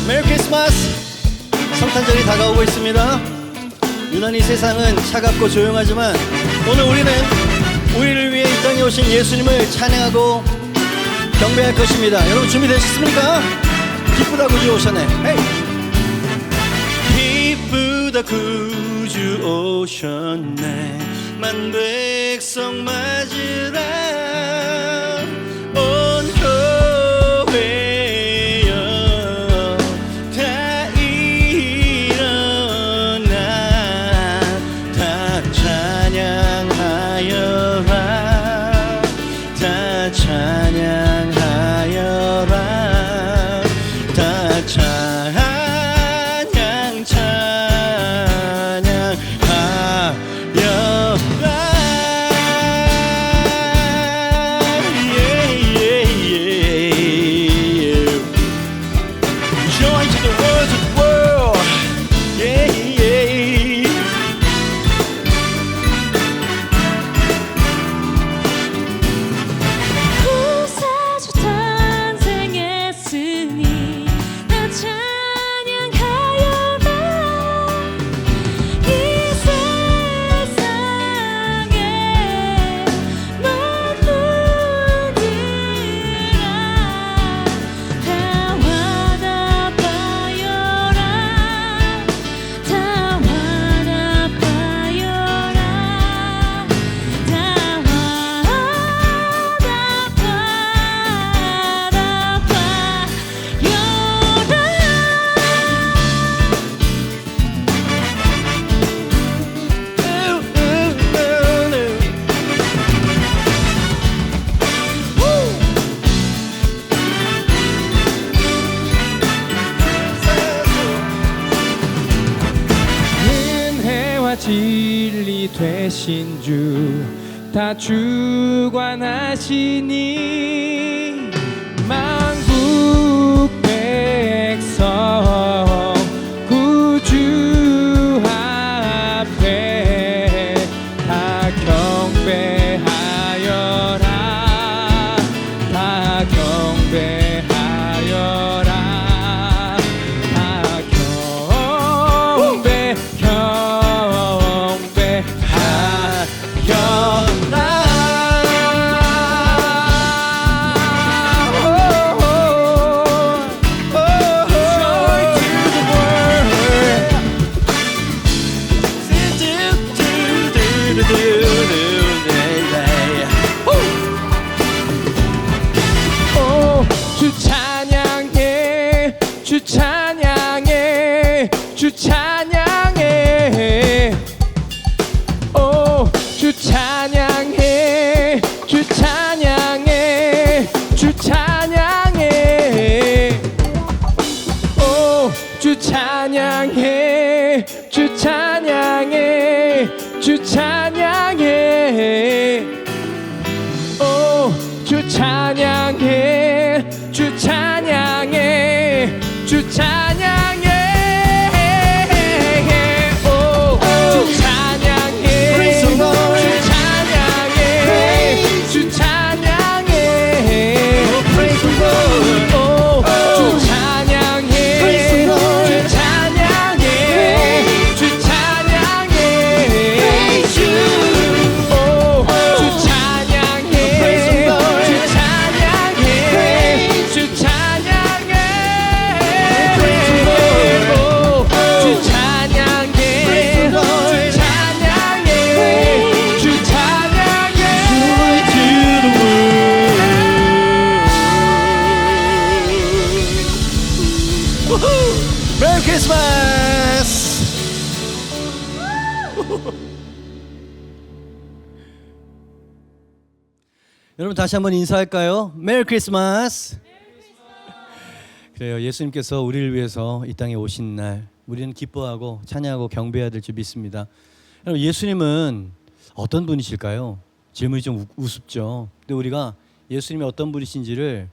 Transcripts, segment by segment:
메리 크리스마스! 성탄절이 다가오고 있습니다. 유난히 세상은 차갑고 조용하지만 오늘 우리는 우리를 위해 이 땅에 오신 예수님을 찬양하고 경배할 것입니다. 여러분 준비되셨습니까? 기쁘다 구주 오셨네. 헤이. 기쁘다 구주 오셨네. 만 백성 맞으라. 온 교회여 다 일어나 다 찬양하여라. 다 찬양하여라. 다 찬양 진리 되신 주 다 주관하시니 만국 백성 구주 앞에 다 경배하여라. 다 경배하여라. 다 경배 주 찬양해. 주 찬양해. 오 주 찬양해. 주 찬양해. 주 찬양해. 오 주 찬양해. 주 찬양해. 주 찬양해. 오 주 찬양해. 주 찬양해. 주 찬양해. 오 주 찬양해. 주 찬양해. 주 찬양해. 오 주 찬양해. 주 찬양해. 주 찬양해. 오 주 찬양해. 주 찬양해. 주 찬양해. 메리 크리스마스! 여러분 다시 한번 인사할까요? 메리 크리스마스! 그래요. 예수님께서 우리를 위해서 이 땅에 오신 날 우리는 기뻐하고 찬양하고 경배해야 될 줄 믿습니다. 여러분 예수님은 어떤 분이실까요? 질문이 좀 우습죠. 근데 우리가 예수님이 어떤 분이신지를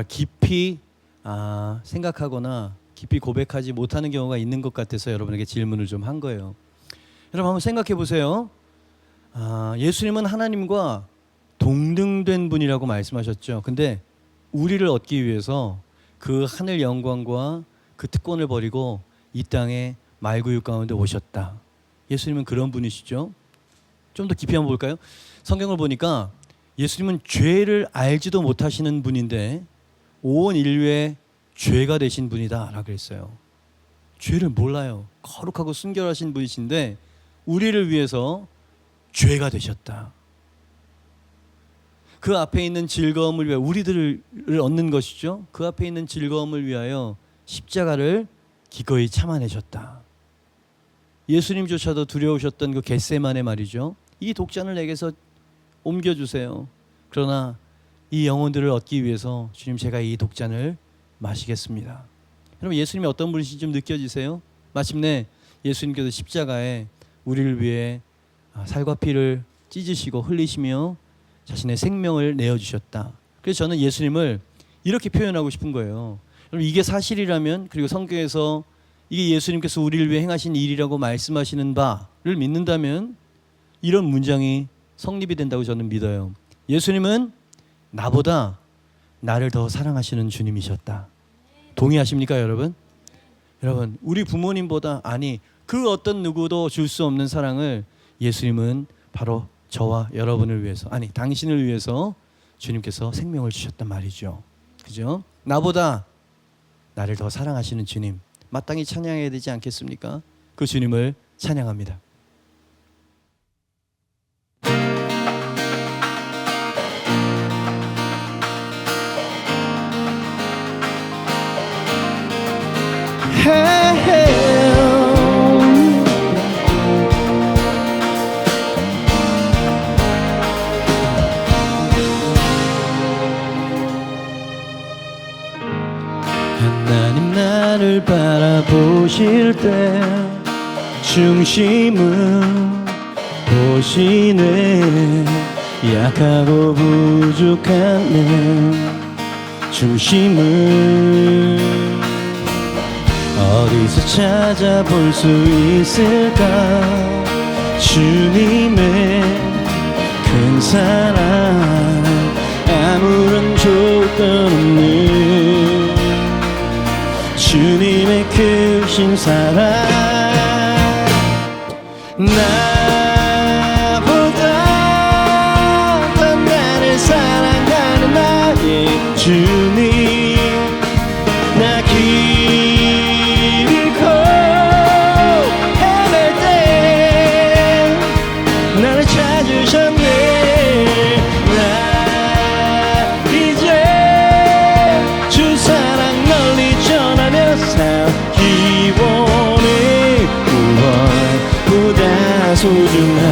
깊이 생각하거나 깊이 고백하지 못하는 경우가 있는 것 같아서 여러분에게 질문을 좀 한 거예요. 여러분 한번 생각해 보세요. 예수님은 하나님과 동등된 분이라고 말씀하셨죠. 근데 우리를 얻기 위해서 그 하늘 영광과 그 특권을 버리고 이 땅에 말구육 가운데 오셨다. 예수님은 그런 분이시죠. 좀 더 깊이 한번 볼까요? 성경을 보니까 예수님은 죄를 알지도 못하시는 분인데 온 인류의 죄가 되신 분이다 라고 그랬어요. 죄를 몰라요. 거룩하고 순결하신 분이신데 우리를 위해서 죄가 되셨다. 그 앞에 있는 즐거움을 위하여 우리들을 얻는 것이죠. 그 앞에 있는 즐거움을 위하여 십자가를 기꺼이 참아내셨다. 예수님조차도 두려우셨던 그 겟세마네 말이죠. 이 독잔을 내게서 옮겨주세요. 그러나 이 영혼들을 얻기 위해서 주님 제가 이 독잔을 마시겠습니다. 여러분 예수님이 어떤 분이신지 좀 느껴지세요? 마침내 예수님께서 십자가에 우리를 위해 살과 피를 찢으시고 흘리시며 자신의 생명을 내어주셨다. 그래서 저는 예수님을 이렇게 표현하고 싶은 거예요. 여러분 이게 사실이라면 그리고 성경에서 이게 예수님께서 우리를 위해 행하신 일이라고 말씀하시는 바를 믿는다면 이런 문장이 성립이 된다고 저는 믿어요. 예수님은 나보다 나를 더 사랑하시는 주님이셨다. 동의하십니까 여러분? 여러분 우리 부모님보다 아니 그 어떤 누구도 줄 수 없는 사랑을 예수님은 바로 저와 여러분을 위해서 아니 당신을 위해서 주님께서 생명을 주셨단 말이죠. 그죠? 나보다 나를 더 사랑하시는 주님 마땅히 찬양해야 되지 않겠습니까? 그 주님을 찬양합니다. 하나님 나를 바라보실 때 중심을 보시네. 약하고 부족한 내 중심을 어디서 찾아볼 수 있을까. 주님의 큰 사랑 아무런 조건 없는 주님의 크신 사랑 나보다 더 나를 사랑하는 나의 주님 나 길 잃고 헤맬 때 나를 찾으셨네. 나 이제 주 사랑 널리 전하며 살기 원해. 구원보다 소중한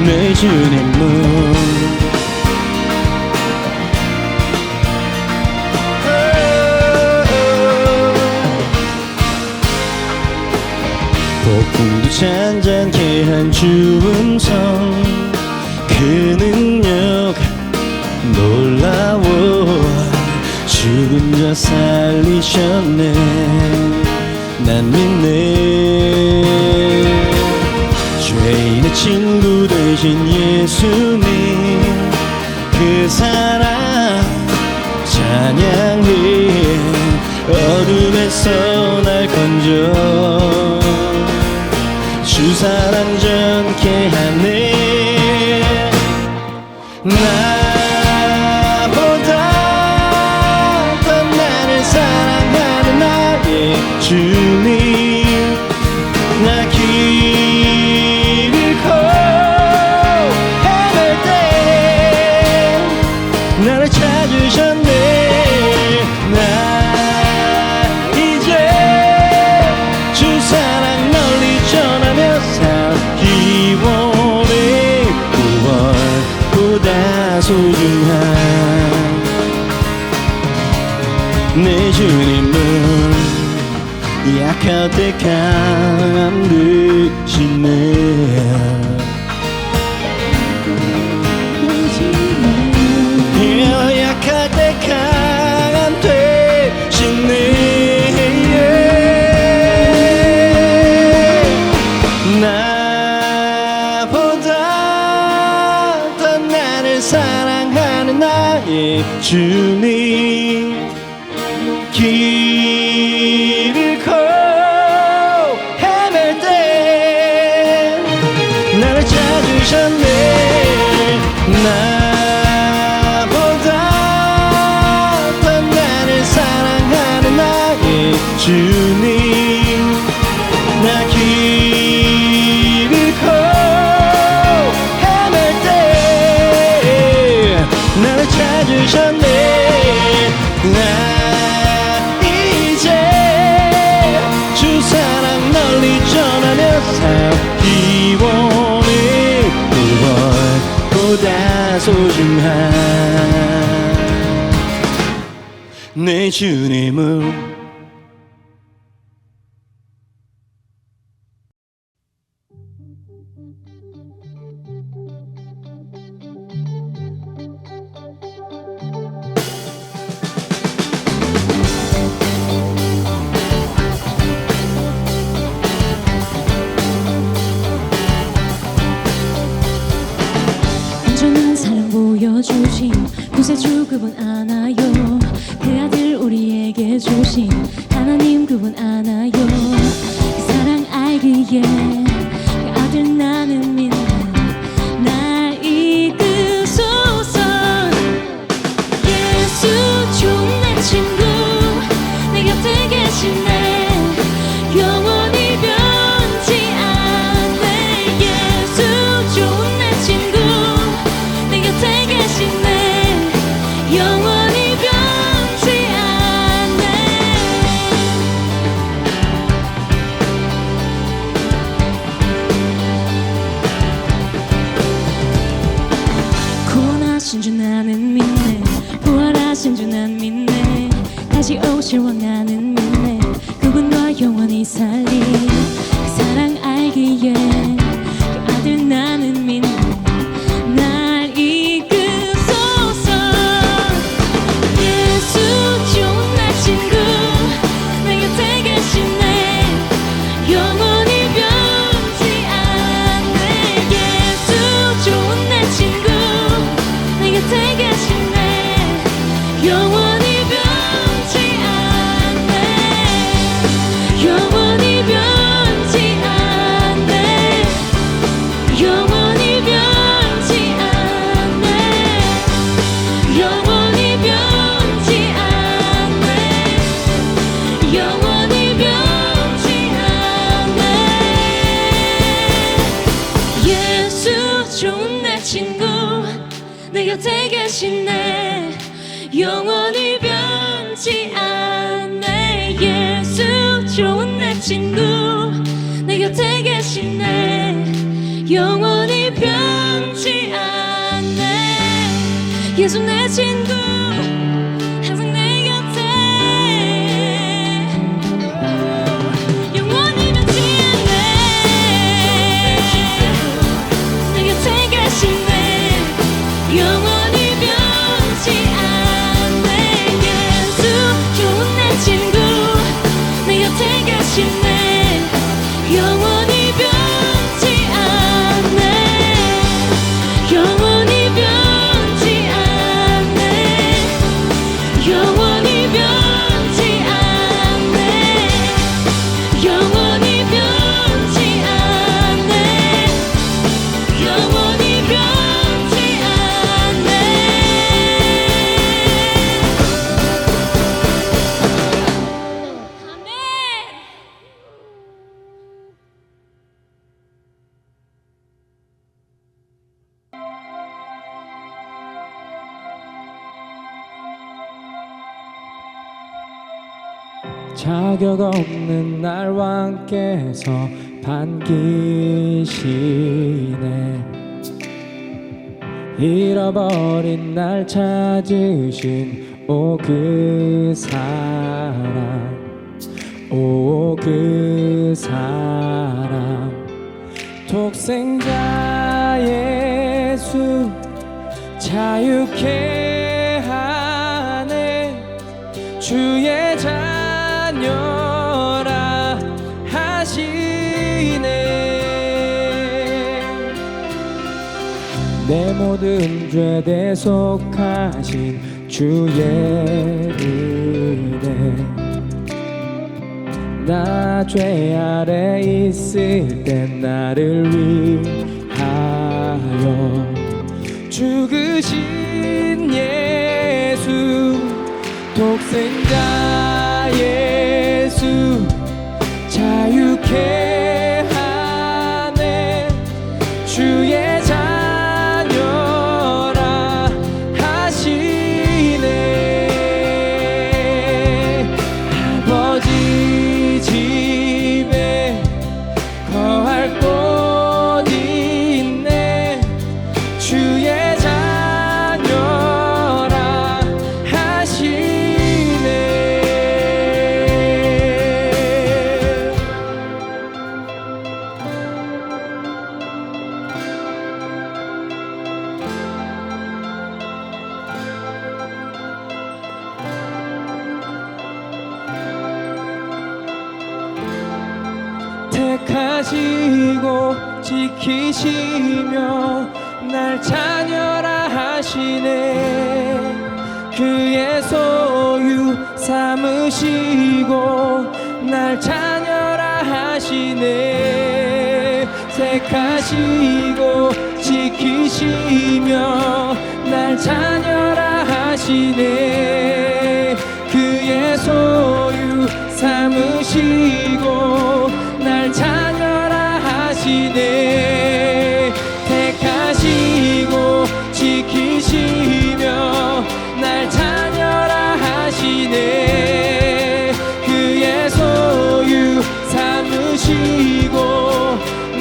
내 주님은 폭풍도 잔잔케 한 주 음성 그 능력 놀라워. 죽은 자 살리셨네. 난 믿네. 죄인의 친구 되신 예수님 그 사랑 찬양해. 어둠에서 날 건져 주 사랑 전케 하네. 나보다 더 나를 사랑하는 나의 주님 나 길 잃고 헤맬 때 나를 찾으셨네. 나 이제 주 사랑 널리 전하며 살기 원해. 구원보다 소중한 내 주님은 약할 때 강함 되시네. 약할 때 강함 되시네. 나보다 더 나를 사랑하는 나의 주님 길을 잃고 헤맬 때 나를 찾으셨네. 나보다 더 나를 사랑하는 나의 주님, 나 길 잃고 헤맬 때 나를 찾으셨네. 나 이제 주 사랑 널리 전하며 살기 원해. 그걸보다 소중한 내 주님을. 온전한 사랑 보여주신 구세주 그분 아나요. 그 아들 우리에게 주신 하나님 그분 아나요. 그 사랑 알기에 그 아들 나는 믿네. 날 이끄소서. 예수 좋은 내 친구 내 곁에 계시네. 영원히 변치 않네. 예수 좋은 내 친구 내 곁에 계시네. 영원히 변치 않네. 구원하신 주 나는 믿네. 부활하신 주 난 믿네. 다시 오실 왕 나는 믿네. 그분과 영원히 살리 그 사랑 알기에 그 아들 나는 믿네. 날 이끄소서. 예수 좋은 날 친구 내 곁에 계시네. 영원히 변치 않네. 예수 좋은 날 친구 내 곁에 계시네. 영원히 변치 않네. 영원히 변치 않네. 영원히 변치 않네. 영원히 변치 않네. 영원히 변치 않네. 예수 좋은 내 친구 내 곁에 계시네. 영원히 변치 않네. 예수 좋은 내 친구 내 곁에 계시네. 영원히 변치 않네. 예수 내 친구 항상 내 곁에. 영원히 변치 않네. 내 곁에 계시네. 영원히 변치 않네. 예수 좋은 내 친구 내 곁에 계시네. 영원히 변치 않네. 영원히 변치 않네. 영원히 변치 않네. 영원히 변치 않네. 영원히 변치 않네. 아멘. 자격 없는 날 왕께서 반기시네. 잃어버린 날 찾으신 오 그 사랑, 오 그 사랑. 독생자 예수 자유케 하네. 주의 자녀라 하시네. 내 모든 죄 대속하신 주의 은혜 나 죄 아래 있을 땐 나를 위하여 죽으신 예수 독생자 예수 자유케 하네 주의 자녀라 하시네 아버지 집에 거할 곳 있네 주의 자녀라 하시네 택하시고 지키시며 날 자녀라 하시네 그의 소유 삼으시고 날 자녀라 하시네 택하시고 지키시며 날 자녀라 하시네 그의 소유 삼으시고 날 자녀라 하시네 택하시고 지키시며 날 자녀라 하시네 그의 소유 삼으시고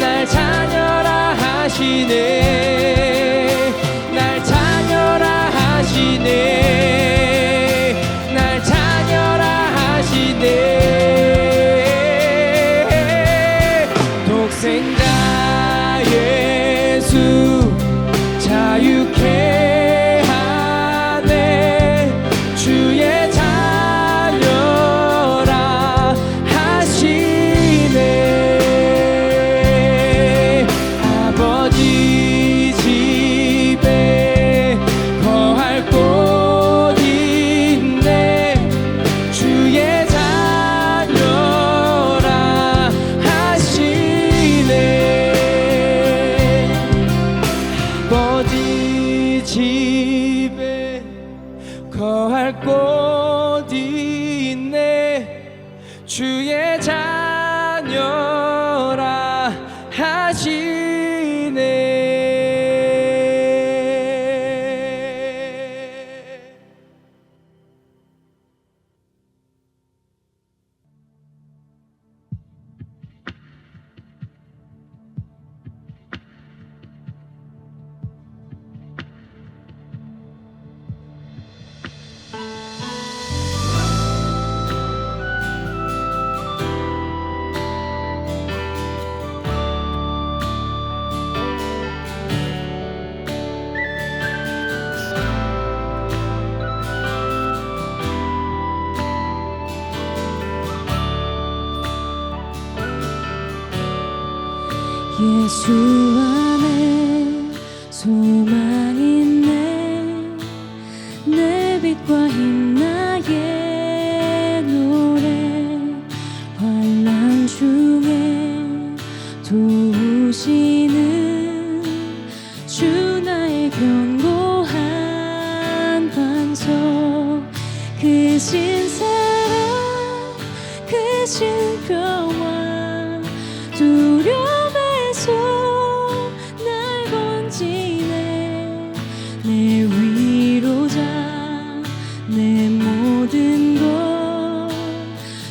날 자녀라 하시네 날 자녀라 하시네 날 자녀라 하시네 독생자 예수 자유케 하네 주의 자녀라 하시네 아버지 집에 거할 곳 있네 주의 자녀라 하시네 아버지 집에 거할 곳 있네 주의 자녀라 하시네 예수 안에 소망 있네 내 빛과 힘 나의 노래 환난 중에 도우시는 주 나의 견고한 반석 크신 사랑 크신 평화 두려움에서 날 건지네 내 위로자 내 모든 것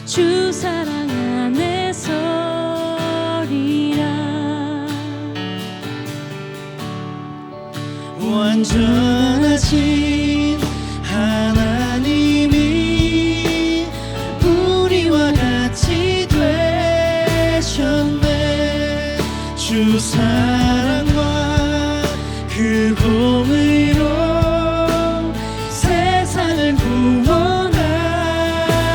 주 사랑 안에 서리라 완전하신 하나님이 우리와 같이 되셨네 주 사랑과 그 공의로 세상을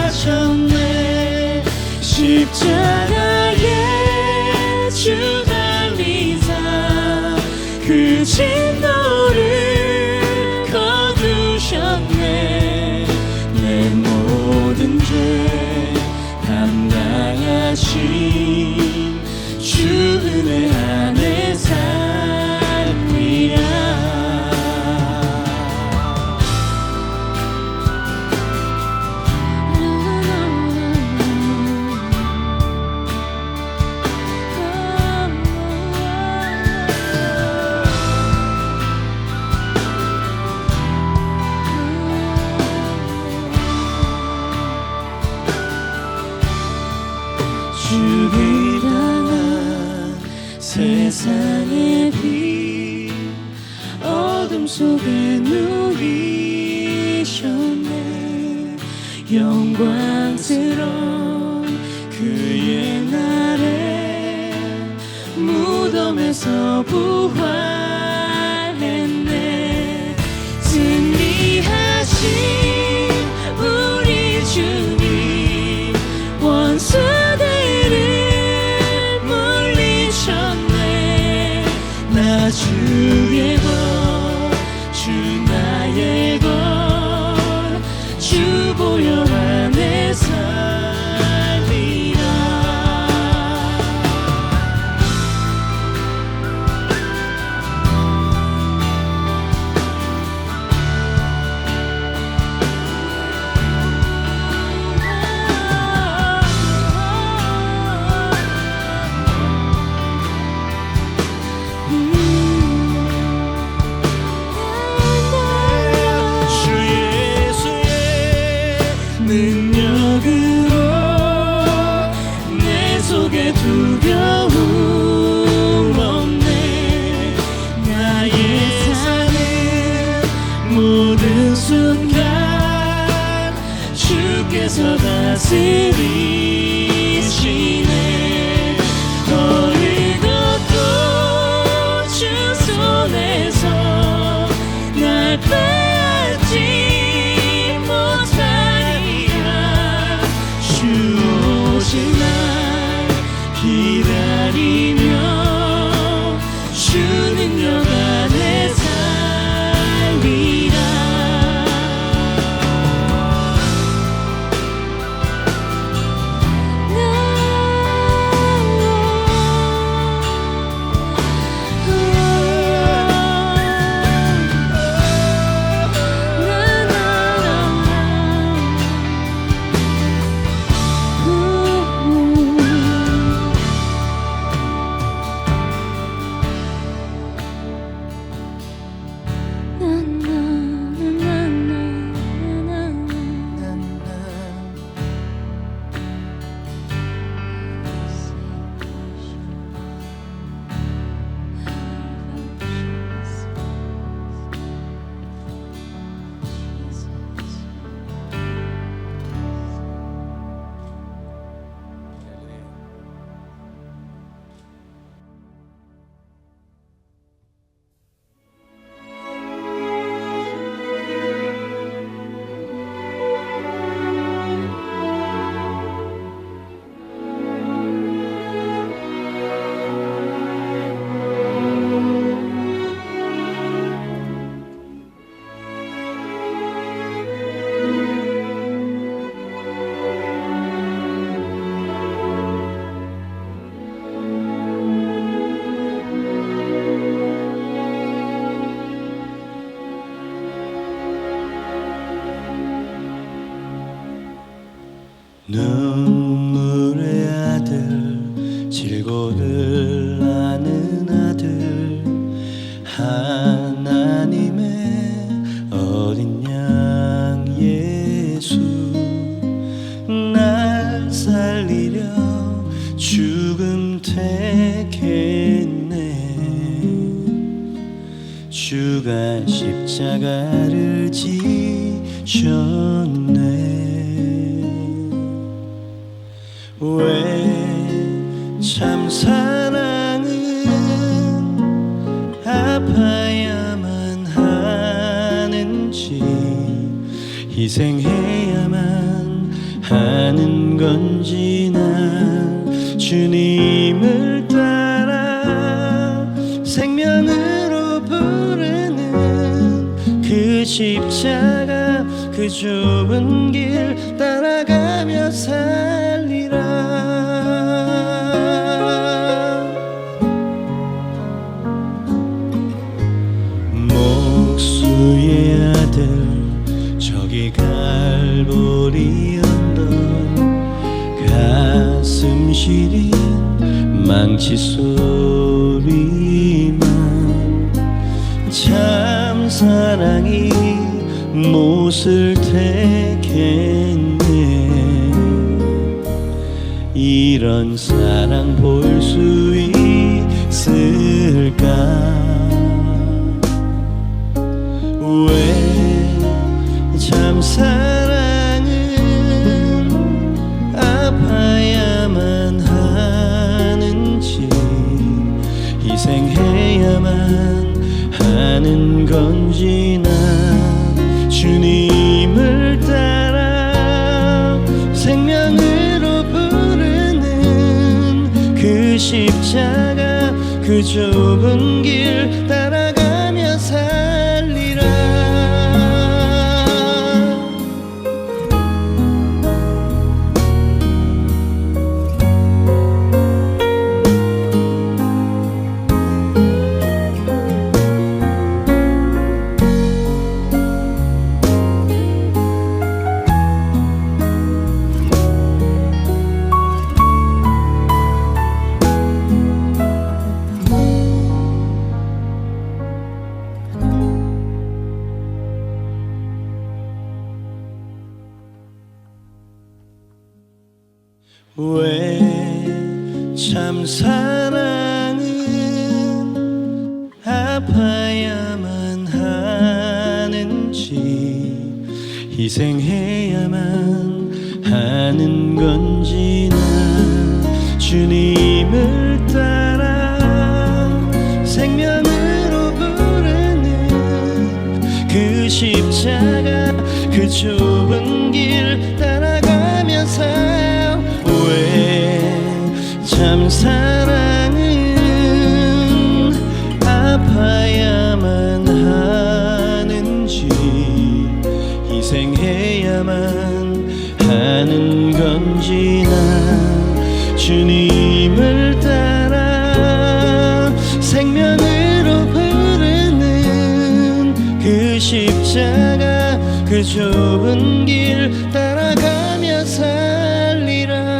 구원하셨네 십자가에 주 달리사 그 진노를 세상의 빛 어둠 속에 누리셨네 영광스러운 그의 날에 무덤에서 부활했네 승리하신 우리 주님 원수들을 물리쳤네 나 주의 것 주 나의 것 주 보혈 안에 살리라 주 예수의 능력으로 내 속에 두려움 없네 나의 사는 모든 순간 주께서 다스리시네 어느 것도 주 손에서 날 빼앗지 못하리라 주 오신 날 기다리며 주 능력 안에 살리라 눈물의 아들 질고를 아는 아들 하나님의 어린 양 예수 날 살리려 죽음 택했네 주가 십자가를 지셨네 왜 참 사랑은 아파야만 하는지 희생해야만 하는 건지 난 주님을 따라 생명으로 부르는 그 십자가 그 좁은 길 따라가며 살리라 목수의 아들 저기 갈보리 언덕 가슴 시린 망치 소리만 참 사랑이 못을 택했네 이런 사랑 볼 수 왜 참 사랑은 아파야만 하는지, 희생해야만 하는 건지, 난 주님을 따라 생명으로 부르는 그 십자가, 그 좁은 길 따라가며 살리라. 왜 참 사랑은 아파야만 하는지, 희생해야만 하는 건지, 나 주님을 따라 생명으로 부르는 그 십자가, 그 좁은 길 따라가며 살. 왜 참 사랑은 아파야만 하는지, 희생해야만 하는 건지, 나 주님을 따라 생명으로 부르는 그 십자가, 그 좁은 길 따라가며 살리라.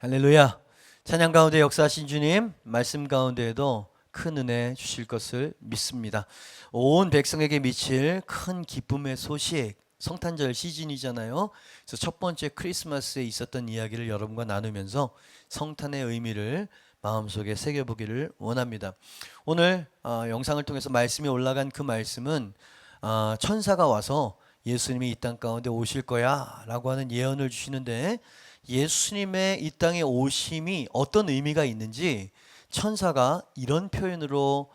할렐루야. 찬양 가운데 역사하신 주님, 말씀 가운데에도 큰 은혜 주실 것을 믿습니다. 온 백성에게 미칠 큰 기쁨의 소식, 성탄절 시즌이잖아요. 그래서 첫 번째 크리스마스에 있었던 이야기를 여러분과 나누면서 성탄의 의미를 마음속에 새겨보기를 원합니다. 오늘 영상을 통해서 말씀이 올라간 그 말씀은 천사가 와서 예수님이 이 땅 가운데 오실 거야 라고 하는 예언을 주시는데, 예수님의 이 땅에 오심이 어떤 의미가 있는지 천사가 이런 표현으로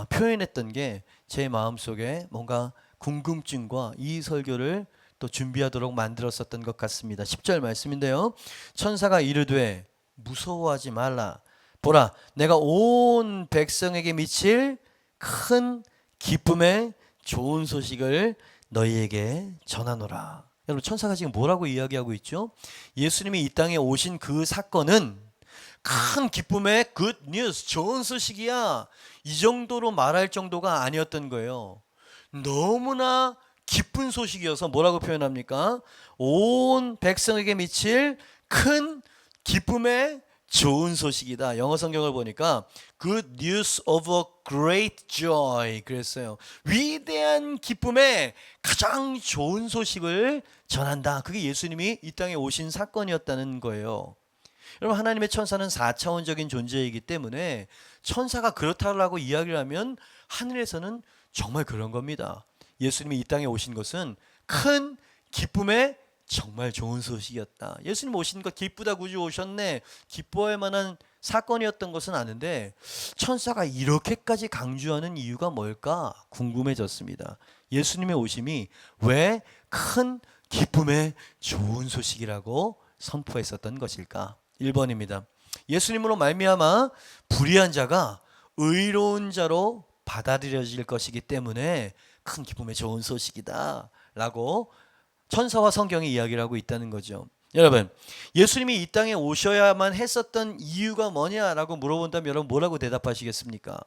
표현했던 게 제 마음속에 뭔가 궁금증과 이 설교를 또 준비하도록 만들었었던 것 같습니다. 10절 말씀인데요. 천사가 이르되 무서워하지 말라. 보라, 내가 온 백성에게 미칠 큰 기쁨의 좋은 소식을 너희에게 전하노라. 여러분, 천사가 지금 뭐라고 이야기하고 있죠? 예수님이 이 땅에 오신 그 사건은 큰 기쁨의 굿 뉴스, 좋은 소식이야, 이 정도로 말할 정도가 아니었던 거예요. 너무나 기쁜 소식이어서 뭐라고 표현합니까? 온 백성에게 미칠 큰 기쁨의 좋은 소식이다. 영어 성경을 보니까 Good news of a great joy 그랬어요. 위대한 기쁨의 가장 좋은 소식을 전한다. 그게 예수님이 이 땅에 오신 사건이었다는 거예요. 여러분, 하나님의 천사는 4차원적인 존재이기 때문에 천사가 그렇다라고 이야기를 하면 하늘에서는 정말 그런 겁니다. 예수님이 이 땅에 오신 것은 큰 기쁨의 정말 좋은 소식이었다. 예수님 오신 것 기쁘다, 구주 오셨네, 기뻐할 만한 사건이었던 것은 아는데 천사가 이렇게까지 강조하는 이유가 뭘까 궁금해졌습니다. 예수님의 오심이 왜 큰 기쁨의 좋은 소식이라고 선포했었던 것일까? 1번입니다. 예수님으로 말미암아 불의한 자가 의로운 자로 받아들여질 것이기 때문에 큰 기쁨의 좋은 소식이다 라고 천사와 성경이 이야기를 하고 있다는 거죠. 여러분, 예수님이 이 땅에 오셔야만 했었던 이유가 뭐냐라고 물어본다면 여러분 뭐라고 대답하시겠습니까?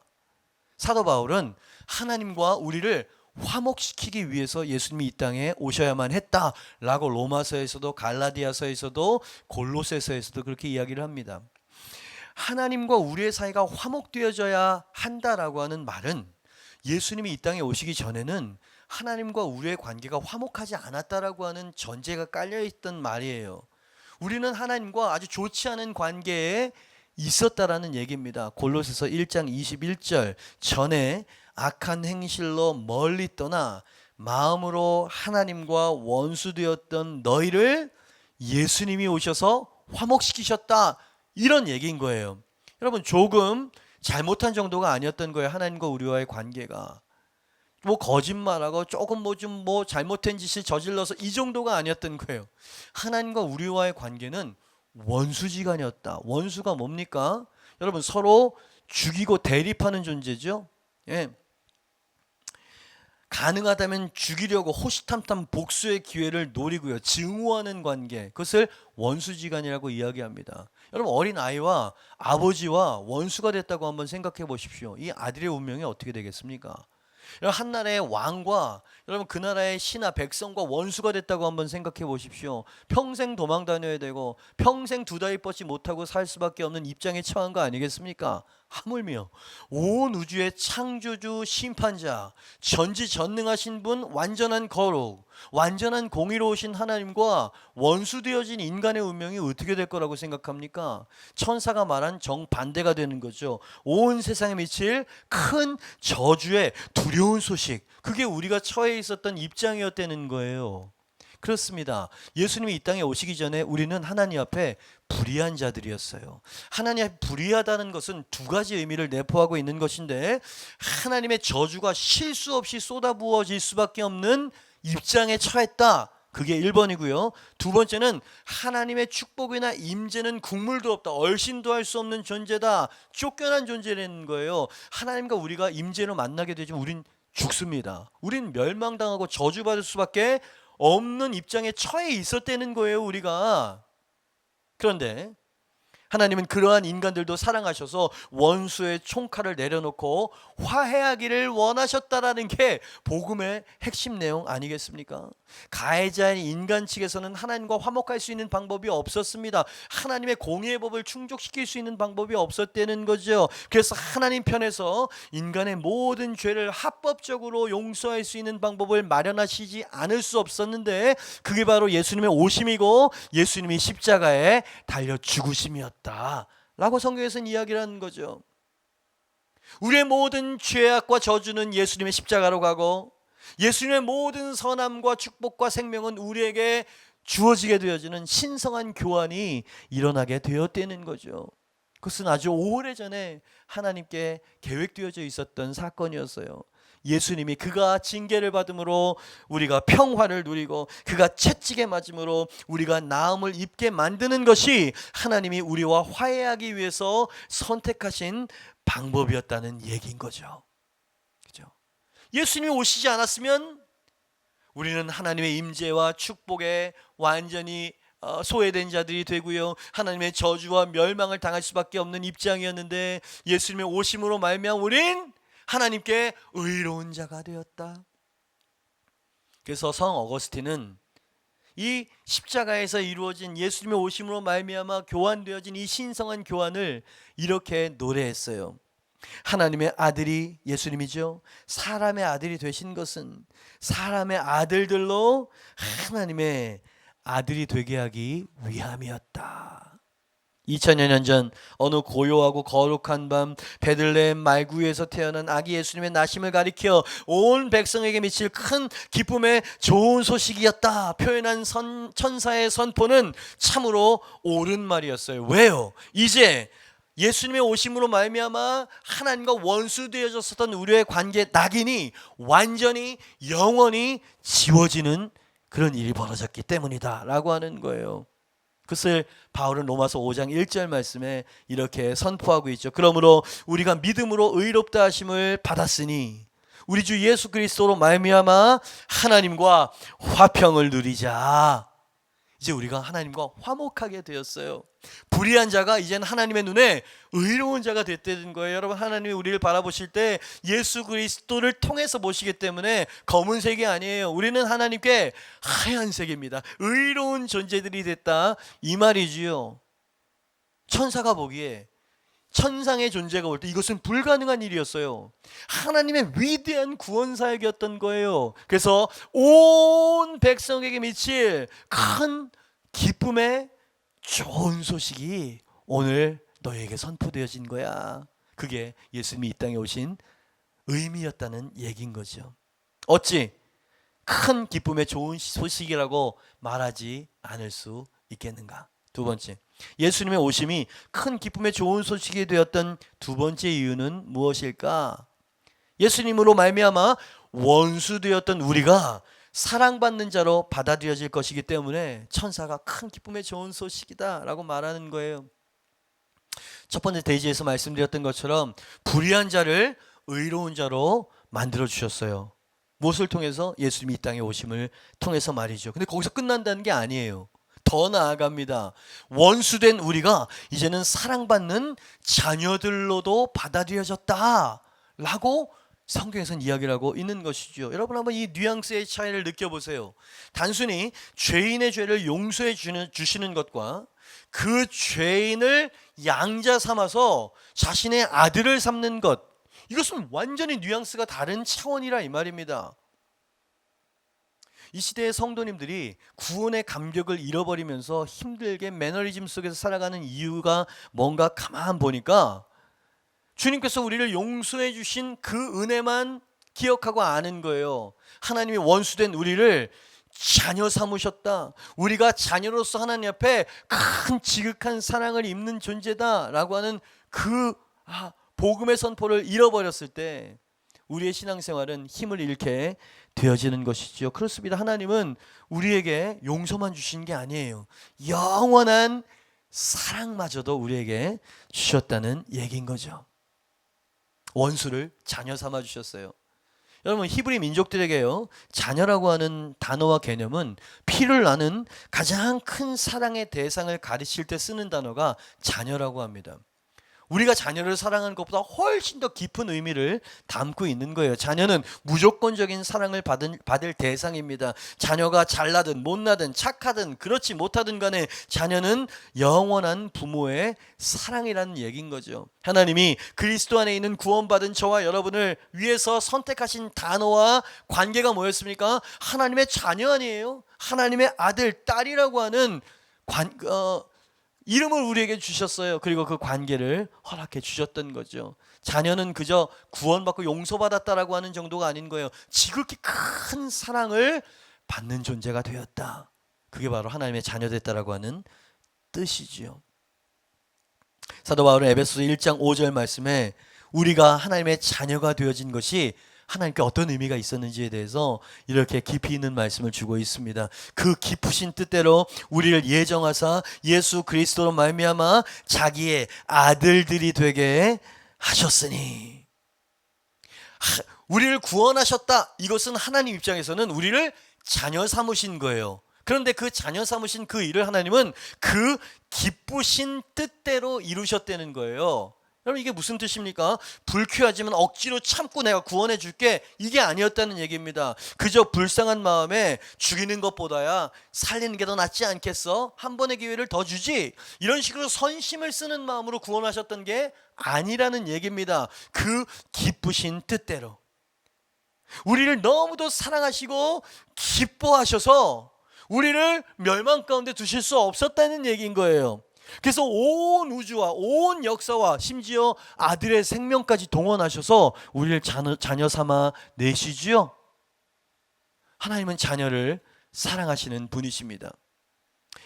사도 바울은 하나님과 우리를 화목시키기 위해서 예수님이 이 땅에 오셔야만 했다라고 로마서에서도 갈라디아서에서도 골로새서에서도 그렇게 이야기를 합니다. 하나님과 우리의 사이가 화목되어져야 한다라고 하는 말은 예수님이 이 땅에 오시기 전에는 하나님과 우리의 관계가 화목하지 않았다라고 하는 전제가 깔려있던 말이에요. 우리는 하나님과 아주 좋지 않은 관계에 있었다라는 얘기입니다. 골로새서 1장 21절 전에 악한 행실로 멀리 떠나 마음으로 하나님과 원수되었던 너희를 예수님이 오셔서 화목시키셨다 이런 얘기인 거예요. 여러분 조금 잘못한 정도가 아니었던 거예요. 하나님과 우리와의 관계가 뭐 거짓말하고 조금 뭐 잘못된 짓을 저질러서 이 정도가 아니었던 거예요. 하나님과 우리와의 관계는 원수지간이었다. 원수가 뭡니까? 여러분 서로 죽이고 대립하는 존재죠. 예. 가능하다면 죽이려고 호시탐탐 복수의 기회를 노리고요. 증오하는 관계, 그것을 원수지간이라고 이야기합니다. 여러분 어린 아이와 아버지와 원수가 됐다고 한번 생각해 보십시오. 이 아들의 운명이 어떻게 되겠습니까? 한 나라의 왕과 여러분 그 나라의 신하 백성과 원수가 됐다고 한번 생각해 보십시오. 평생 도망 다녀야 되고 평생 두 다리 뻗지 못하고 살 수밖에 없는 입장에 처한 거 아니겠습니까? 하물며 온 우주의 창조주 심판자 전지전능하신 분 완전한 거룩 완전한 공의로우신 하나님과 원수되어진 인간의 운명이 어떻게 될 거라고 생각합니까? 천사가 말한 정반대가 되는 거죠. 온 세상에 미칠 큰 저주의 두려운 소식, 그게 우리가 처해 있었던 입장이었다는 거예요. 그렇습니다. 예수님이 이 땅에 오시기 전에 우리는 하나님 앞에 불의한 자들이었어요. 하나님 앞에 불의하다는 것은 두 가지 의미를 내포하고 있는 것인데 하나님의 저주가 쉴 수 없이 쏟아부어질 수밖에 없는 입장에 처했다. 그게 1번이고요. 두 번째는 하나님의 축복이나 임재는 국물도 없다. 얼씬도 할 수 없는 존재다. 쫓겨난 존재라는 거예요. 하나님과 우리가 임재로 만나게 되지만 우린 죽습니다. 우린 멸망당하고 저주받을 수밖에 없는 입장에 처해 있었다는 거예요, 우리가. 그런데 하나님은 그러한 인간들도 사랑하셔서 원수의 총칼을 내려놓고 화해하기를 원하셨다라는 게 복음의 핵심 내용 아니겠습니까? 가해자인 인간 측에서는 하나님과 화목할 수 있는 방법이 없었습니다. 하나님의 공의의 법을 충족시킬 수 있는 방법이 없었다는 거죠. 그래서 하나님 편에서 인간의 모든 죄를 합법적으로 용서할 수 있는 방법을 마련하시지 않을 수 없었는데 그게 바로 예수님의 오심이고 예수님이 십자가에 달려 죽으심이었다 라고 성경에서는 이야기를 하는 거죠. 우리의 모든 죄악과 저주는 예수님의 십자가로 가고 예수님의 모든 선함과 축복과 생명은 우리에게 주어지게 되어지는 신성한 교환이 일어나게 되었다는 거죠. 그것은 아주 오래전에 하나님께 계획되어져 있었던 사건이었어요. 예수님이 그가 징계를 받음으로 우리가 평화를 누리고 그가 채찍에 맞음으로 우리가 나음을 입게 만드는 것이 하나님이 우리와 화해하기 위해서 선택하신 방법이었다는 얘기인 거죠. 그죠? 예수님이 오시지 않았으면 우리는 하나님의 임재와 축복에 완전히 소외된 자들이 되고요. 하나님의 저주와 멸망을 당할 수밖에 없는 입장이었는데 예수님의 오심으로 말미암아 우린 하나님께 의로운 자가 되었다. 그래서 성 어거스틴은 이 십자가에서 이루어진 예수님의 오심으로 말미암아 교환되어진 이 신성한 교환을 이렇게 노래했어요. 하나님의 아들이 예수님이죠. 사람의 아들이 되신 것은 사람의 아들들로 하나님의 아들이 되게 하기 위함이었다. 2000여 년 전 어느 고요하고 거룩한 밤 베들레헴 말구에서 태어난 아기 예수님의 나심을 가리켜 온 백성에게 미칠 큰 기쁨의 좋은 소식이었다 표현한 천사의 선포는 참으로 옳은 말이었어요. 왜요? 이제 예수님의 오심으로 말미암아 하나님과 원수 되어졌었던 우리의 관계 낙인이 완전히 영원히 지워지는 그런 일이 벌어졌기 때문이다 라고 하는 거예요. 그것을 바울은 로마서 5장 1절 말씀에 이렇게 선포하고 있죠. 그러므로 우리가 믿음으로 의롭다 하심을 받았으니 우리 주 예수 그리스도로 말미암아 하나님과 화평을 누리자. 이제 우리가 하나님과 화목하게 되었어요. 불의한 자가 이제는 하나님의 눈에 의로운 자가 됐다는 거예요. 여러분, 하나님이 우리를 바라보실 때 예수 그리스도를 통해서 보시기 때문에 검은색이 아니에요. 우리는 하나님께 하얀색입니다. 의로운 존재들이 됐다 이 말이지요. 천사가 보기에, 천상의 존재가 볼 때 이것은 불가능한 일이었어요. 하나님의 위대한 구원 사역이었던 거예요. 그래서 온 백성에게 미칠 큰 기쁨의 좋은 소식이 오늘 너에게 선포되어진 거야. 그게 예수님이 이 땅에 오신 의미였다는 얘기인 거죠. 어찌 큰 기쁨의 좋은 소식이라고 말하지 않을 수 있겠는가? 두 번째, 예수님의 오심이 큰 기쁨의 좋은 소식이 되었던 두 번째 이유는 무엇일까? 예수님으로 말미암아 원수 되었던 우리가 사랑받는 자로 받아들여질 것이기 때문에 천사가 큰 기쁨의 좋은 소식이다 라고 말하는 거예요. 첫 번째 대지에서 말씀드렸던 것처럼 불의한 자를 의로운 자로 만들어 주셨어요. 무엇을 통해서? 예수님이 이 땅에 오심을 통해서 말이죠. 근데 거기서 끝난다는 게 아니에요. 더 나아갑니다. 원수된 우리가 이제는 사랑받는 자녀들로도 받아들여졌다 라고 성경에서는 이야기를 하고 있는 것이죠. 여러분, 한번 이 뉘앙스의 차이를 느껴보세요. 단순히 죄인의 죄를 용서해 주시는 것과 그 죄인을 양자 삼아서 자신의 아들을 삼는 것, 이것은 완전히 뉘앙스가 다른 차원이라 이 말입니다. 이 시대의 성도님들이 구원의 감격을 잃어버리면서 힘들게 매너리즘 속에서 살아가는 이유가 뭔가 가만 보니까 주님께서 우리를 용서해 주신 그 은혜만 기억하고 아는 거예요. 하나님이 원수된 우리를 자녀 삼으셨다. 우리가 자녀로서 하나님 앞에 큰 지극한 사랑을 입는 존재다라고 하는 그 복음의 선포를 잃어버렸을 때 우리의 신앙생활은 힘을 잃게 되어지는 것이죠. 그렇습니다. 하나님은 우리에게 용서만 주신 게 아니에요. 영원한 사랑마저도 우리에게 주셨다는 얘기인 거죠. 원수를 자녀 삼아 주셨어요. 여러분, 히브리 민족들에게요, 자녀라고 하는 단어와 개념은 피를 나는 가장 큰 사랑의 대상을 가르칠 때 쓰는 단어가 자녀라고 합니다. 우리가 자녀를 사랑하는 것보다 훨씬 더 깊은 의미를 담고 있는 거예요. 자녀는 무조건적인 사랑을 받을 대상입니다. 자녀가 잘나든 못나든 착하든 그렇지 못하든 간에 자녀는 영원한 부모의 사랑이라는 얘기인 거죠. 하나님이 그리스도 안에 있는 구원받은 저와 여러분을 위해서 선택하신 단어와 관계가 뭐였습니까? 하나님의 자녀 아니에요? 하나님의 아들, 딸이라고 하는 이름을 우리에게 주셨어요. 그리고 그 관계를 허락해 주셨던 거죠. 자녀는 그저 구원받고 용서받았다라고 하는 정도가 아닌 거예요. 지극히 큰 사랑을 받는 존재가 되었다. 그게 바로 하나님의 자녀 됐다라고 하는 뜻이지요. 사도 바울은 에베소서 1장 5절 말씀에 우리가 하나님의 자녀가 되어진 것이 하나님께 어떤 의미가 있었는지에 대해서 이렇게 깊이 있는 말씀을 주고 있습니다. 그 깊으신 뜻대로 우리를 예정하사 예수 그리스도로 말미암아 자기의 아들들이 되게 하셨으니, 우리를 구원하셨다. 이것은 하나님 입장에서는 우리를 자녀 삼으신 거예요. 그런데 그 자녀 삼으신 그 일을 하나님은 그 기쁘신 뜻대로 이루셨다는 거예요. 여러분, 이게 무슨 뜻입니까? 불쾌하지만 억지로 참고 내가 구원해 줄게, 이게 아니었다는 얘기입니다. 그저 불쌍한 마음에 죽이는 것보다야 살리는 게 더 낫지 않겠어? 한 번의 기회를 더 주지? 이런 식으로 선심을 쓰는 마음으로 구원하셨던 게 아니라는 얘기입니다. 그 기쁘신 뜻대로 우리를 너무도 사랑하시고 기뻐하셔서 우리를 멸망 가운데 두실 수 없었다는 얘기인 거예요. 그래서 온 우주와 온 역사와 심지어 아들의 생명까지 동원하셔서 우리를 자녀 삼아 내시지요. 하나님은 자녀를 사랑하시는 분이십니다.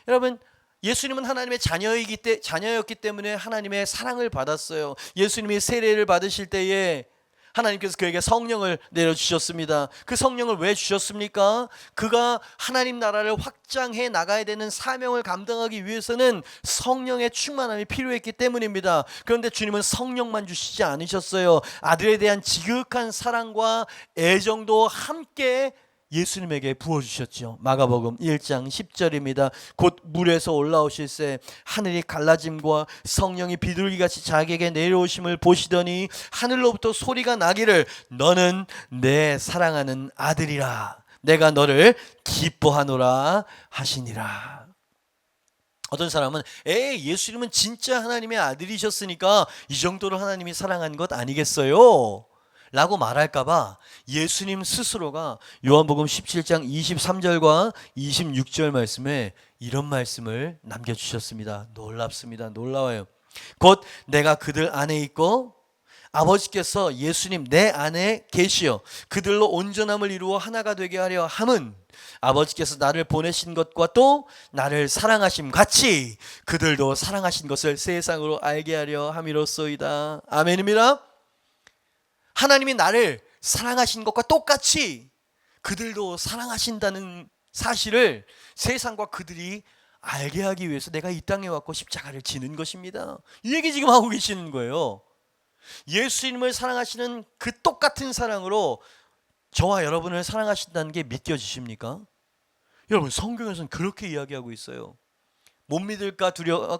여러분, 예수님은 하나님의 자녀였기 때문에 하나님의 사랑을 받았어요. 예수님이 세례를 받으실 때에 하나님께서 그에게 성령을 내려주셨습니다. 그 성령을 왜 주셨습니까? 그가 하나님 나라를 확장해 나가야 되는 사명을 감당하기 위해서는 성령의 충만함이 필요했기 때문입니다. 그런데 주님은 성령만 주시지 않으셨어요. 아들에 대한 지극한 사랑과 애정도 함께 예수님에게 부어주셨죠. 마가복음 1장 10절입니다. 곧 물에서 올라오실새 하늘이 갈라짐과 성령이 비둘기같이 자기에게 내려오심을 보시더니 하늘로부터 소리가 나기를 너는 내 사랑하는 아들이라 내가 너를 기뻐하노라 하시니라. 어떤 사람은 예수님은 진짜 하나님의 아들이셨으니까 이 정도로 하나님이 사랑한 것 아니겠어요? 라고 말할까봐 예수님 스스로가 요한복음 17장 23절과 26절 말씀에 이런 말씀을 남겨주셨습니다. 놀랍습니다. 놀라워요. 곧 내가 그들 안에 있고 아버지께서 예수님 내 안에 계시어 그들로 온전함을 이루어 하나가 되게 하려 함은 아버지께서 나를 보내신 것과 또 나를 사랑하심 같이 그들도 사랑하신 것을 세상으로 알게 하려 함이로소이다. 아멘입니다. 하나님이 나를 사랑하신 것과 똑같이 그들도 사랑하신다는 사실을 세상과 그들이 알게 하기 위해서 내가 이 땅에 왔고 십자가를 지는 것입니다. 이 얘기 지금 하고 계시는 거예요. 예수님을 사랑하시는 그 똑같은 사랑으로 저와 여러분을 사랑하신다는 게 믿겨지십니까? 여러분 성경에서는 그렇게 이야기하고 있어요. 못 믿을까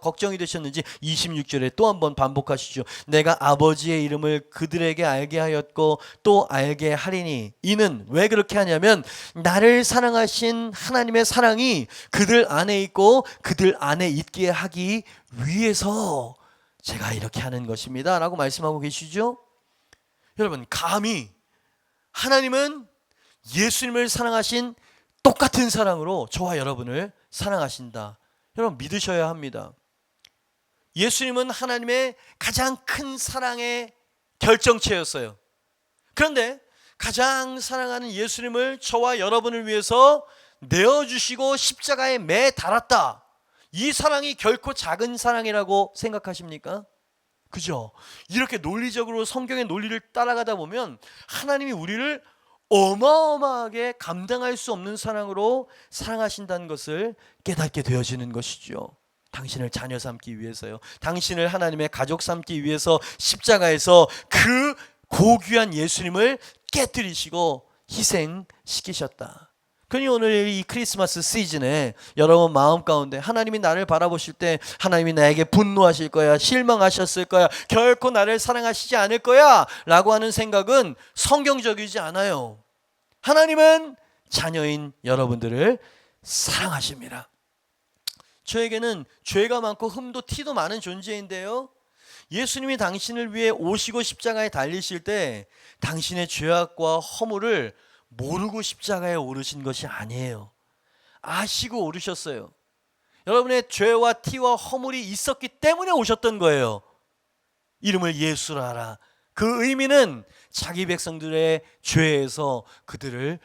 걱정이 되셨는지 26절에 또 한번 반복하시죠. 내가 아버지의 이름을 그들에게 알게 하였고 또 알게 하리니 이는 왜 그렇게 하냐면 나를 사랑하신 하나님의 사랑이 그들 안에 있고 그들 안에 있게 하기 위해서 제가 이렇게 하는 것입니다 라고 말씀하고 계시죠. 여러분 감히 하나님은 예수님을 사랑하신 똑같은 사랑으로 저와 여러분을 사랑하신다. 여러분 믿으셔야 합니다. 예수님은 하나님의 가장 큰 사랑의 결정체였어요. 그런데 가장 사랑하는 예수님을 저와 여러분을 위해서 내어주시고 십자가에 매 달았다. 이 사랑이 결코 작은 사랑이라고 생각하십니까? 그죠? 이렇게 논리적으로 성경의 논리를 따라가다 보면 하나님이 우리를 어마어마하게 감당할 수 없는 사랑으로 사랑하신다는 것을 깨닫게 되어지는 것이죠. 당신을 자녀 삼기 위해서요. 당신을 하나님의 가족 삼기 위해서 십자가에서 그 고귀한 예수님을 깨뜨리시고 희생시키셨다. 그러니 오늘 이 크리스마스 시즌에 여러분 마음 가운데 하나님이 나를 바라보실 때 하나님이 나에게 분노하실 거야, 실망하셨을 거야, 결코 나를 사랑하시지 않을 거야 라고 하는 생각은 성경적이지 않아요. 하나님은 자녀인 여러분들을 사랑하십니다. 저에게는 죄가 많고 흠도 티도 많은 존재인데요, 예수님이 당신을 위해 오시고 십자가에 달리실 때 당신의 죄악과 허물을 모르고 십자가에 오르신 것이 아니에요. 아시고 오르셨어요. 여러분의 죄와 티와 허물이 있었기 때문에 오셨던 거예요. 이름을 예수라 하라. 그 의미는 자기 백성들의 죄에서 그들을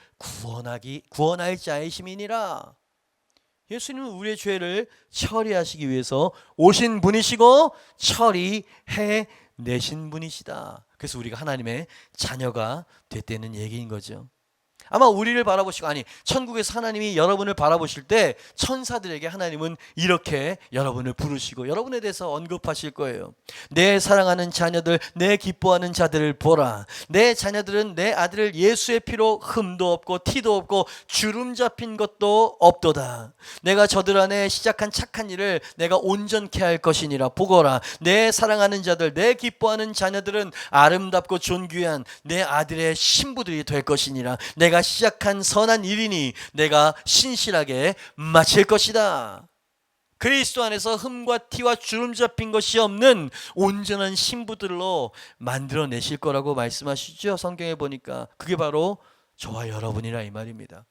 구원할 자이심이니라. 예수님은 우리의 죄를 처리하시기 위해서 오신 분이시고 처리해 내신 분이시다. 그래서 우리가 하나님의 자녀가 됐다는 얘기인 거죠. 아마 우리를 바라보시고, 아니 천국에서 하나님이 여러분을 바라보실 때 천사들에게 하나님은 이렇게 여러분을 부르시고 여러분에 대해서 언급하실 거예요. 내 사랑하는 자녀들, 내 기뻐하는 자들을 보라. 내 자녀들은 내 아들을 예수의 피로 흠도 없고 티도 없고 주름 잡힌 것도 없도다. 내가 저들 안에 시작한 착한 일을 내가 온전케 할 것이니라. 보거라. 내 사랑하는 자들, 내 기뻐하는 자녀들은 아름답고 존귀한 내 아들의 신부들이 될 것이니라. 내가 시작한 선한 일이니 내가 신실하게 마칠 것이다. 그리스도 안에서 흠과 티와 주름 잡힌 것이 없는 온전한 신부들로 만들어내실 거라고 말씀하시죠. 성경에 보니까 그게 바로 저와 여러분이라 이 말입니다.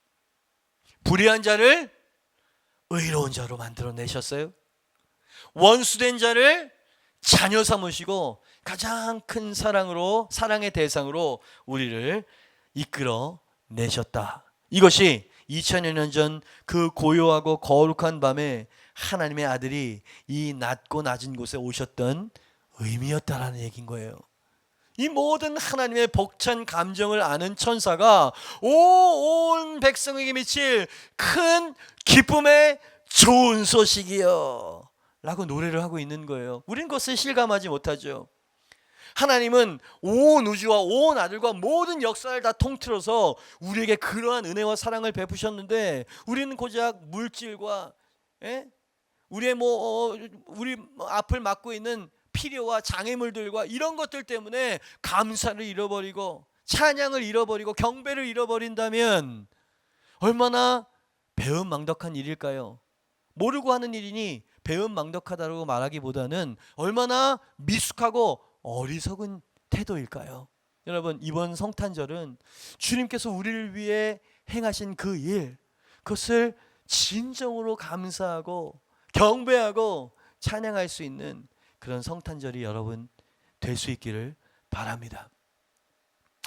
불의한 자를 의로운 자로 만들어내셨어요. 원수된 자를 자녀 삼으시고 가장 큰 사랑의 대상으로 우리를 이끌어 내셨다. 이것이 2000여 년 전 그 고요하고 거룩한 밤에 하나님의 아들이 이 낮고 낮은 곳에 오셨던 의미였다라는 얘기인 거예요. 이 모든 하나님의 벅찬 감정을 아는 천사가 온 백성에게 미칠 큰 기쁨의 좋은 소식이요 라고 노래를 하고 있는 거예요. 우린 그것을 실감하지 못하죠. 하나님은 온 우주와 온 아들과 모든 역사를 다 통틀어서 우리에게 그러한 은혜와 사랑을 베푸셨는데 우리는 고작 물질과 우리의 우리 앞을 막고 있는 필요와 장애물들과 이런 것들 때문에 감사를 잃어버리고 찬양을 잃어버리고 경배를 잃어버린다면 얼마나 배은망덕한 일일까요? 모르고 하는 일이니 배은망덕하다고 말하기보다는 얼마나 미숙하고 어리석은 태도일까요? 여러분, 이번 성탄절은 주님께서 우리를 위해 행하신 그 일, 그것을 진정으로 감사하고 경배하고 찬양할 수 있는 그런 성탄절이 여러분 될 수 있기를 바랍니다.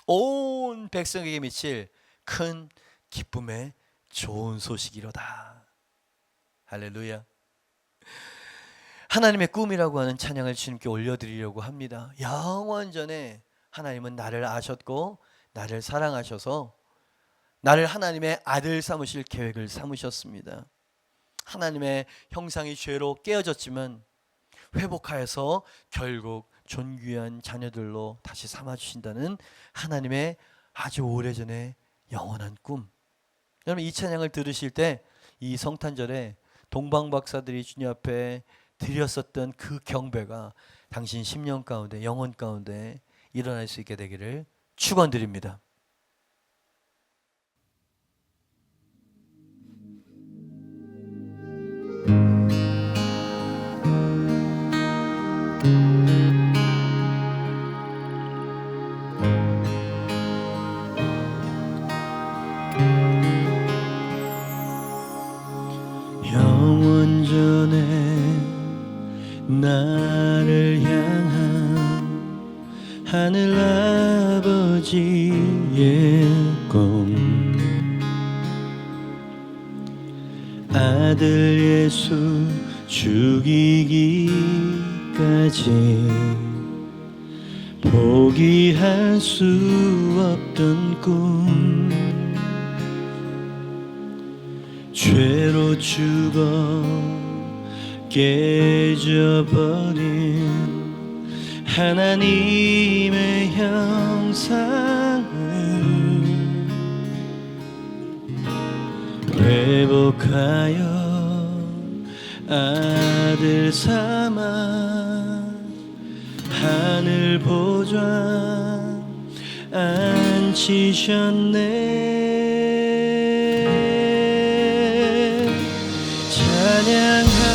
온 백성에게 미칠 큰 기쁨의 좋은 소식이로다. 할렐루야. 하나님의 꿈이라고 하는 찬양을 주님께 올려드리려고 합니다. 영원전에 하나님은 나를 아셨고 나를 사랑하셔서 나를 하나님의 아들 삼으실 계획을 삼으셨습니다. 하나님의 형상이 죄로 깨어졌지만 회복하여서 결국 존귀한 자녀들로 다시 삼아주신다는 하나님의 아주 오래전의 영원한 꿈. 여러분, 이 찬양을 들으실 때 이 성탄절에 동방박사들이 주님 앞에 드렸었던 그 경배가 당신 심령 가운데, 영혼 가운데 일어날 수 있게 되기를 축원드립니다. 영원전에 나를 향한 하늘 아버지의 꿈, 아들 예수 죽이기까지 포기할 수 없던 꿈, 죄로 죽어 깨져버린 하나님의 형상을 회복하여 아들 삼아 하늘 보좌 앉히셨네. 찬양하세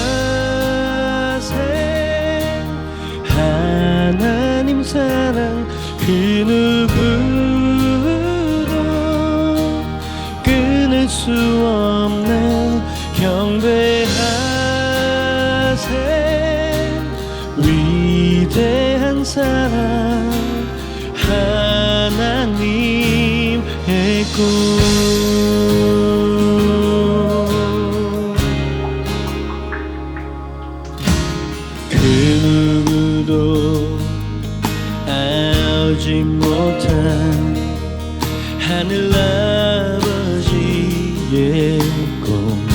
하나님 사랑 그 누구도 끊을 수 없는 경배하세 위대한 사랑 하나님의 꿈. 알지 못한 하늘 아버지의 꿈,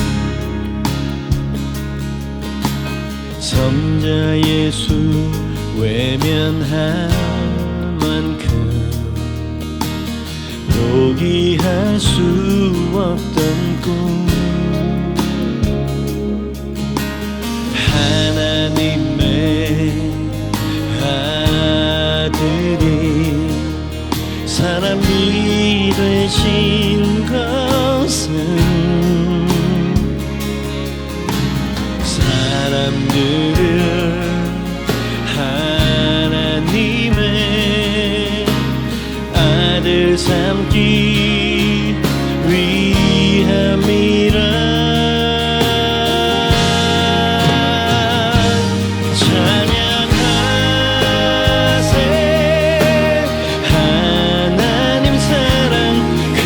성자 예수 외면할 만큼 포기할 수 없던 꿈, 하나님의 아들이 사람이 되신 것은 사람들을 하나님의 아들 삼기 위함이라. 찬양하세 하나님 사랑 그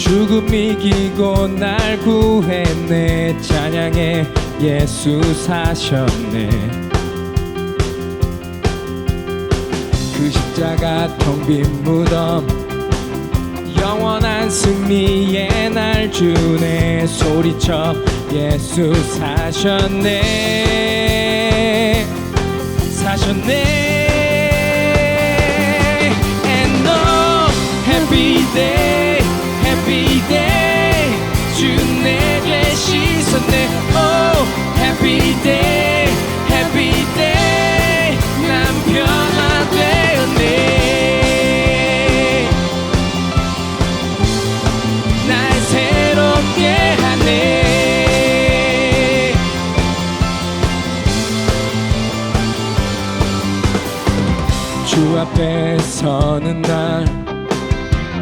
죽음 이기고 날 구했네. 찬양해 예수 사셨네. 그 십자가 텅 빈 무덤 영원한 승리의 날 주네. 소리쳐 예수 사셨네. 사셨네. And no happy day happy day 주 내게 씻었네. Oh happy day happy day 난 변화되었네. 날 새롭게 하네. 주 앞에 서는 날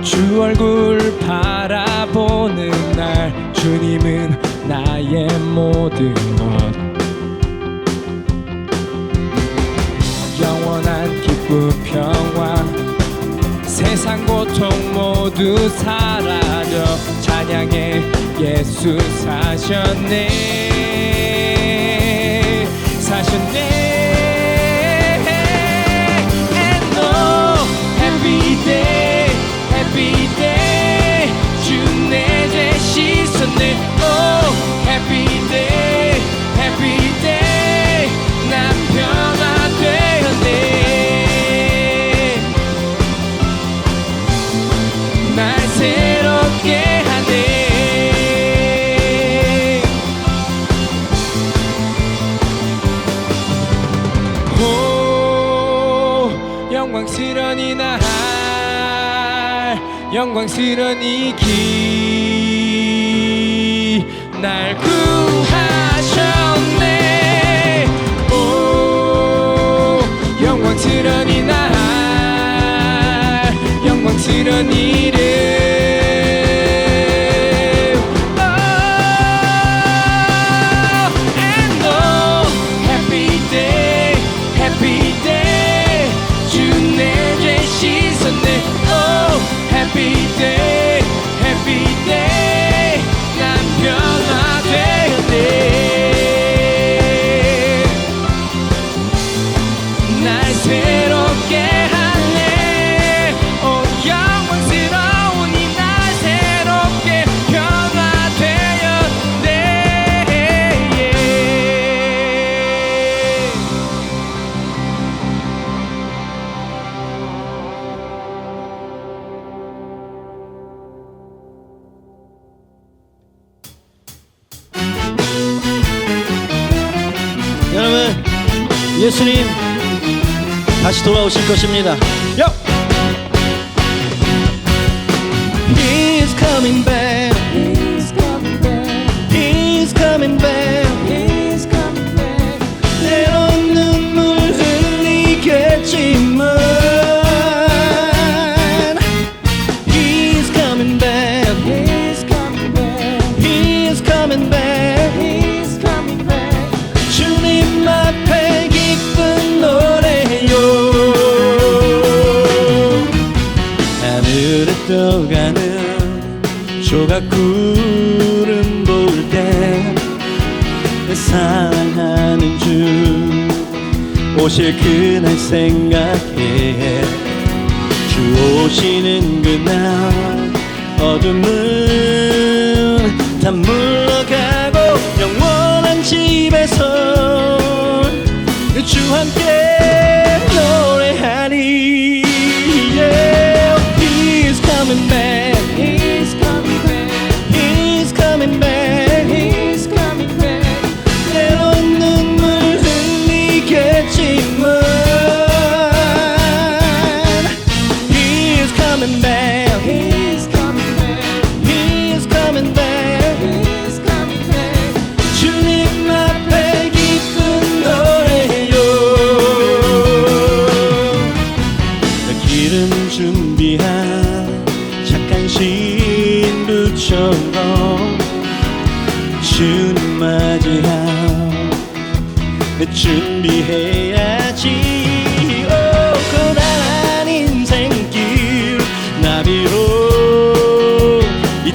주 얼굴 바라보는 날 주님은 나의 모든 것 영원한 기쁨 평화 세상 고통 모두 사라져 찬양해 예수 사셨네. 사셨네. And no happy day happy day 주 내게 씻었네. Oh happy day happy day 난 변화되었네. 날 새롭게 하네. 오 영광스러운 이 날 영광스러운 이 길 날 구하셨네. 오 영광스러운 이 날 영광스러운 이름 And no happy day happy day 주 내게 씻었네. Oh happy day happy day 난 변화되었네. 날 새롭게 하네. 오 영광스러운 이 날 새롭게 변화되었네. 여러분, 예수님 다시 돌아오실 것입니다. He's coming back. He's coming back. He's coming back. He's coming back. 때론 눈물 흘리겠지만 He's coming back. He's coming back. He's coming back. He's coming back. 주님 앞에 기쁜 노래요. 하늘에 떠가는 조각 구름 볼 때 사랑하는 주 오실 그날 생각해. 주 오시는 그날 어둠은 다 물러가고 영원한 집에서 주 함께 노래하리. Yeah. He's coming back. He's coming back. He's coming back. He's coming back. 때론 눈물 흘리겠지만 He's coming back. He's coming back. He's coming back. He's coming back. 주님 앞에 기쁜 노래요. 기름 준비한 착한 신부처럼 주님 맞이할 준비해야지. 오 고단한 인생길 나비로 이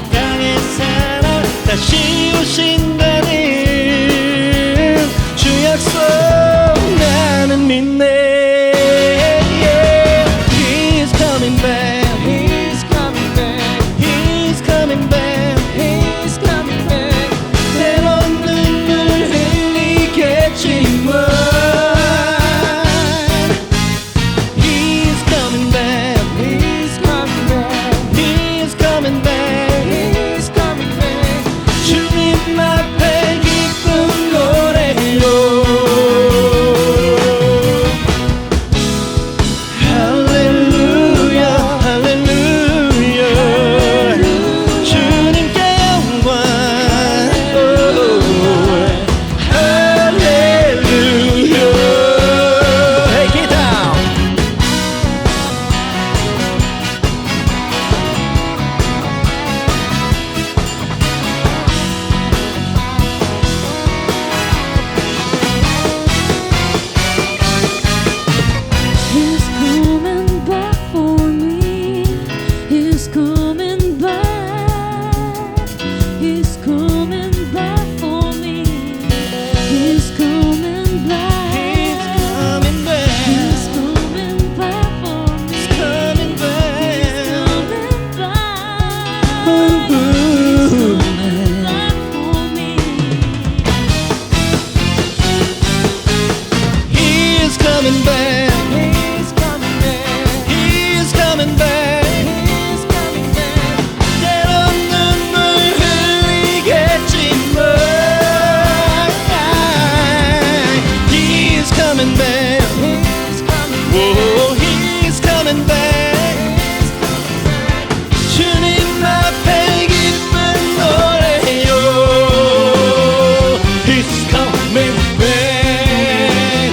He's coming back. He's coming back. 때론 눈물 흘리겠지만 He's coming back. Oh, He's coming back. 주님 앞에 기쁜 노래요. He's coming back.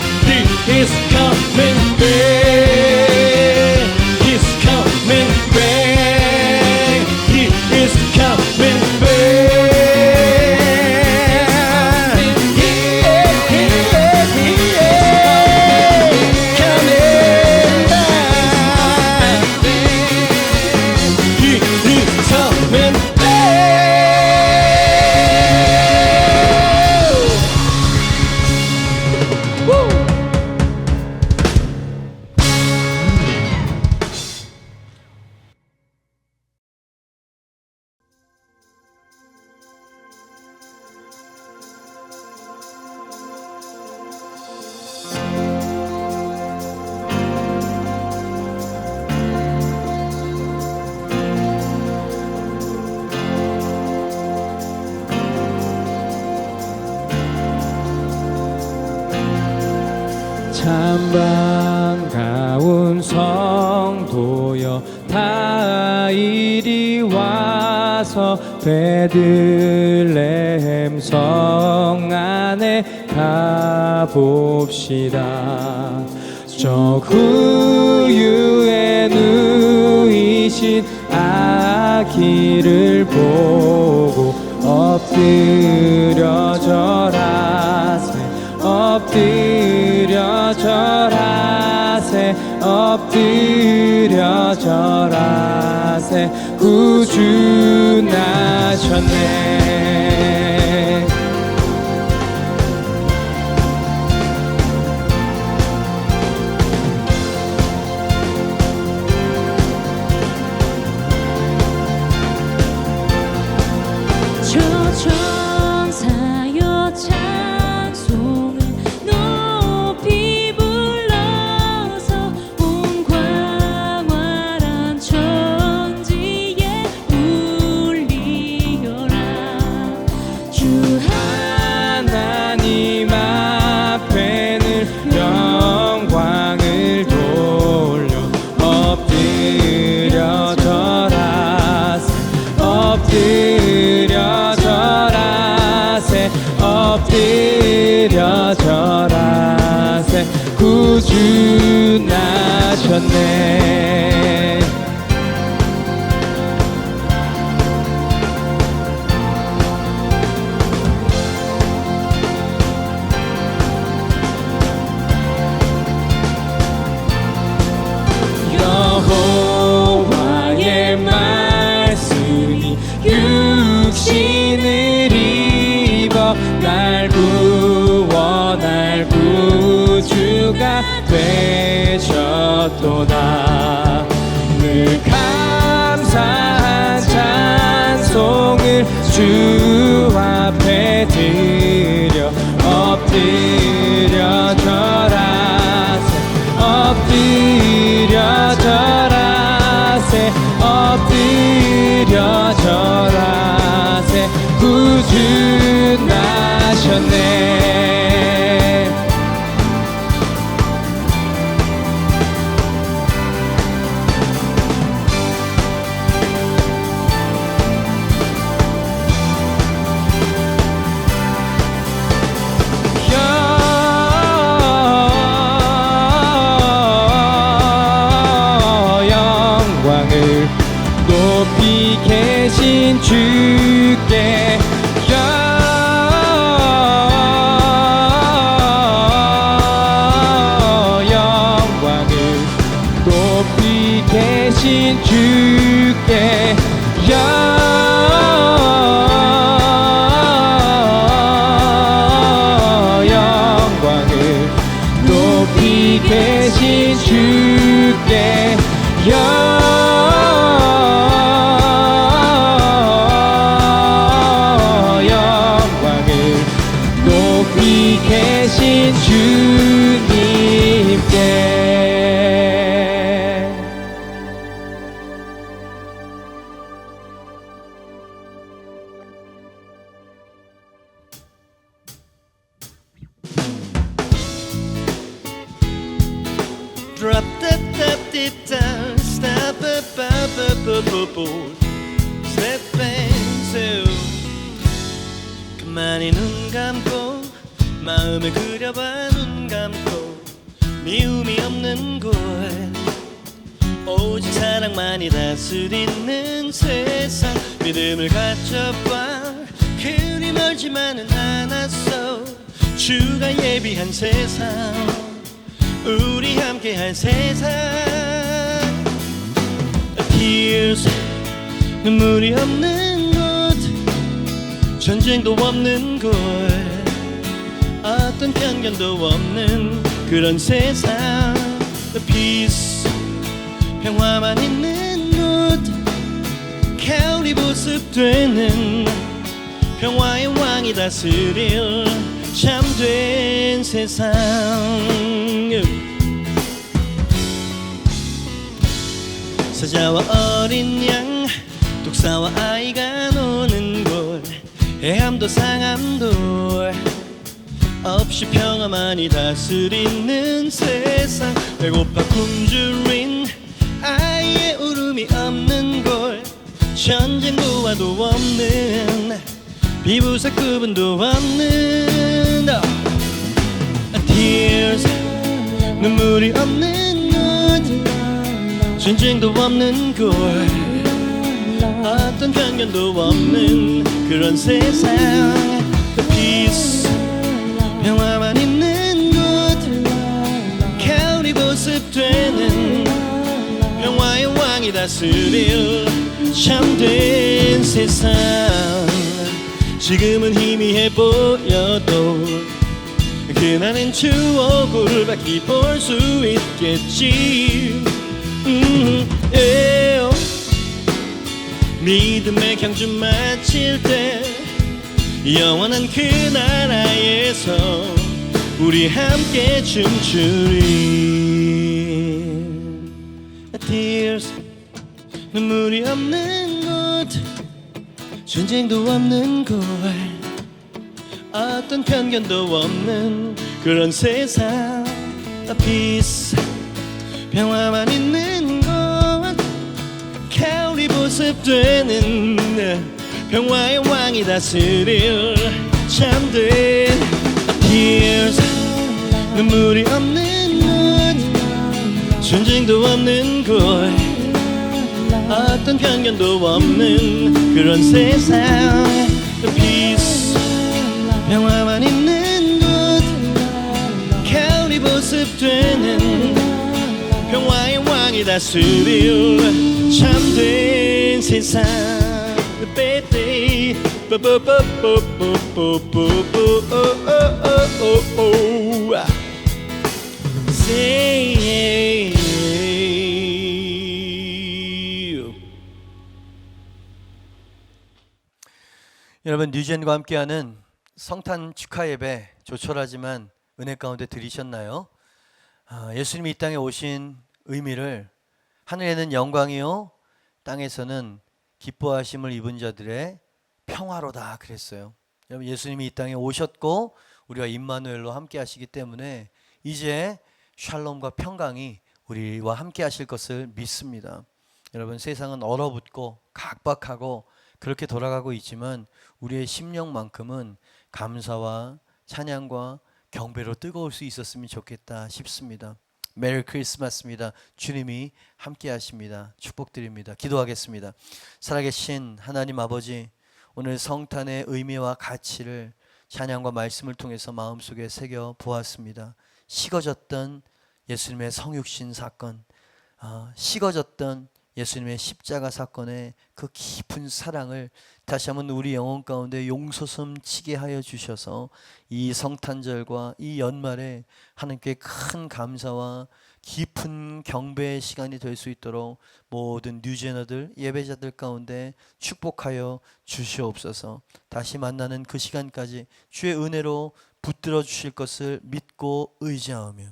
He's coming back. He's coming back. He is coming back. Yeah, coming back. He is coming back. Woo! 참 반가운 성도여 다 이리 와서 베들레헴 성 안에 가봅시다. 저 구유에 누이신 아기를 보고 엎드려 절하세 엎드려 절하세 엎드려 절하세 구주 나셨네. 저 천사여 찬송을 높이 불러서 온 광활한 천지에 울리어라. 주 하나님 앞에는 영광을 돌려 엎드려 절하세 엎드려 절하세 엎드려 절하세 구주 나셨네. 여호와의 말씀이 육신을 입어 날 구원할 구주가 되셨도다. 늘 감사한 찬송을 주 앞에 드려 엎드려 절하세 엎드려 절하세 엎드려 절하세 구주 나셨네. 영광을 높이 계신 주께 영광을 높이 계신 주께 영광을 높이 계신 주께 영광을 drop tap tap dip down stop up up up up up up step back 가만히 눈 감고 마음을 그려봐 눈 감고 미움이 없는 곳 오직 사랑만이 다스리는 세상 믿음을 가져봐 그리 멀지만은 않았어 주가 예비한 세상 우리 함께할 세상 Tears 눈물이 없는 곳 전쟁도 없는 곳 어떤 편견도 없는 그런 세상 Peace 평화만 있는 곳 겨울이 보습되는 평화의 왕이 다스릴 참된 세상 사자와 어린 양 독사와 아이가 노는 곳 해함도 상함도 없이 평화만이 다스리는 세상 배고파 굶주린 아이의 울음이 없는 곳 전쟁도 와도 없는 비부색 구분도 없는 Tears 눈물이 없는 곳 전쟁도 없는 곳 어떤 편견도 없는 그런 세상 Peace 평화만 있는 곳 겨울이 보습되는 평화의 왕이 다스릴 참된 세상 지금은 희미해 보여도 그날은 추억을 밝히 볼 수 있겠지 믿음의 경주 마칠 때 영원한 그 나라에서 우리 함께 춤추리 Tears 눈물이 없는 곳 전쟁도 없는 곳 어떤 편견도 없는 그런 세상 Peace 평화만 있는 곳 겨울이 보습되는 평화의 왕이 다스릴 참된 Tears 눈물이 없는 곳 전쟁도 없는 곳 어떤 편견도 없는 그런 세상 Peace 평화만 있는 곳 겨울이 보습되는 평화의 왕이 다스릴 참된 세상 baby say 여러분 뉴젠과 함께하는 성탄 축하 예배 조촐하지만 은혜 가운데 들으셨나요? 예수님이 이 땅에 오신 의미를 하늘에는 영광이요 땅에서는 기뻐하심을 입은 자들의 평화로다 그랬어요. 여러분 예수님이 이 땅에 오셨고 우리가 임마누엘로 함께 하시기 때문에 이제 샬롬과 평강이 우리와 함께 하실 것을 믿습니다. 여러분 세상은 얼어붙고 각박하고 그렇게 돌아가고 있지만 우리의 심령만큼은 감사와 찬양과 경배로 뜨거울 수 있었으면 좋겠다 싶습니다. 메리 크리스마스입니다. 주님이 함께 하십니다. 축복드립니다. 기도하겠습니다. 살아계신 하나님 아버지 오늘 성탄의 의미와 가치를 찬양과 말씀을 통해서 마음속에 새겨 보았습니다. 식어졌던 예수님의 성육신 사건, 식어졌던 예수님의 십자가 사건의 그 깊은 사랑을 다시 한번 우리 영혼 가운데 용솟음치게 하여 주셔서 이 성탄절과 이 연말에 하나님께 큰 감사와 깊은 경배의 시간이 될 수 있도록 모든 뉴제너들 예배자들 가운데 축복하여 주시옵소서. 다시 만나는 그 시간까지 주의 은혜로 붙들어 주실 것을 믿고 의지하며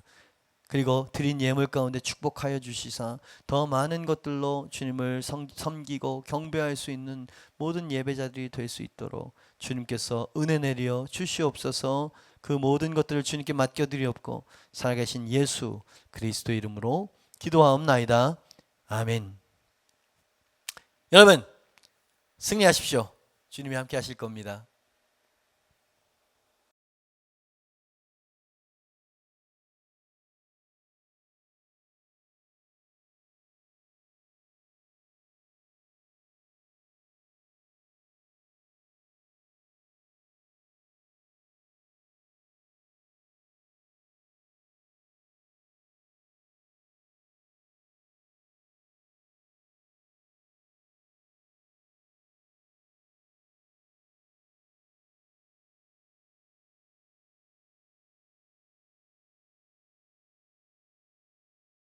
그리고 드린 예물 가운데 축복하여 주시사 더 많은 것들로 주님을 섬기고 경배할 수 있는 모든 예배자들이 될 수 있도록 주님께서 은혜 내려 주시옵소서. 그 모든 것들을 주님께 맡겨드리옵고 살아계신 예수 그리스도 이름으로 기도하옵나이다. 아멘. 여러분 승리하십시오. 주님이 함께 하실 겁니다.